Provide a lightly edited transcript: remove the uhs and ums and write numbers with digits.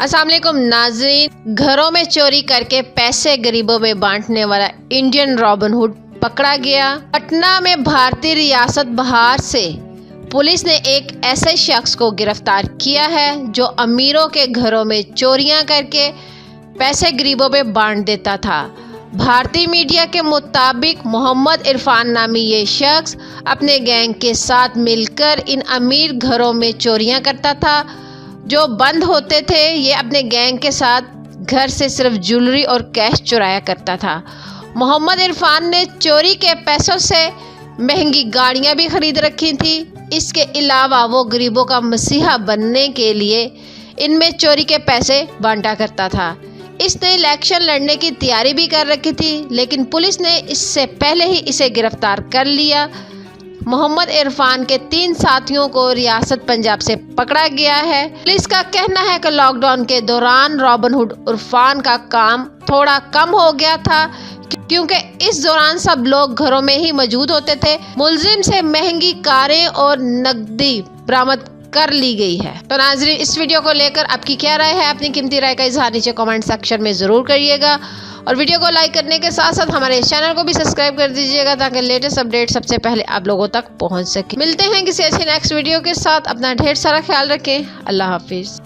अस्सलाम वालेकुम नाज़रीन, घरों में चोरी करके पैसे गरीबों में बांटने वाला इंडियन रॉबिन हुड पकड़ा गया। पटना में भारतीय रियासत बिहार से पुलिस ने एक ऐसे शख्स को गिरफ्तार किया है जो अमीरों के घरों में चोरियां करके पैसे गरीबों में बांट देता था। भारतीय मीडिया के मुताबिक मोहम्मद इरफान नामी ये शख्स अपने गैंग के साथ मिलकर इन अमीर घरों में चोरियां करता था जो बंद होते थे। ये अपने गैंग के साथ घर से सिर्फ ज्वेलरी और कैश चुराया करता था। मोहम्मद इरफान ने चोरी के पैसों से महंगी गाड़ियां भी खरीद रखी थी। इसके अलावा वो गरीबों का मसीहा बनने के लिए इनमें चोरी के पैसे बांटा करता था। इसने इलेक्शन लड़ने की तैयारी भी कर रखी थी, लेकिन पुलिस ने इससे पहले ही इसे गिरफ्तार कर लिया। मोहम्मद इरफान के 3 साथियों को रियासत पंजाब से पकड़ा गया है। पुलिस का कहना है कि लॉकडाउन के दौरान रॉबिन हुड इरफान का काम थोड़ा कम हो गया था, क्योंकि इस दौरान सब लोग घरों में ही मौजूद होते थे। मुलजिम से महंगी कारें और नकदी बरामद कर ली गई है। तो नाज़रीन, इस वीडियो को लेकर आपकी क्या राय है? अपनी कीमती राय का इजहार नीचे कमेंट सेक्शन में ज़रूर करिएगा और वीडियो को लाइक करने के साथ साथ हमारे चैनल को भी सब्सक्राइब कर दीजिएगा ताकि लेटेस्ट अपडेट सबसे पहले आप लोगों तक पहुंच सके। मिलते हैं किसी अच्छे नेक्स्ट वीडियो के साथ। अपना ढेर सारा ख्याल रखें। अल्लाह हाफिज़।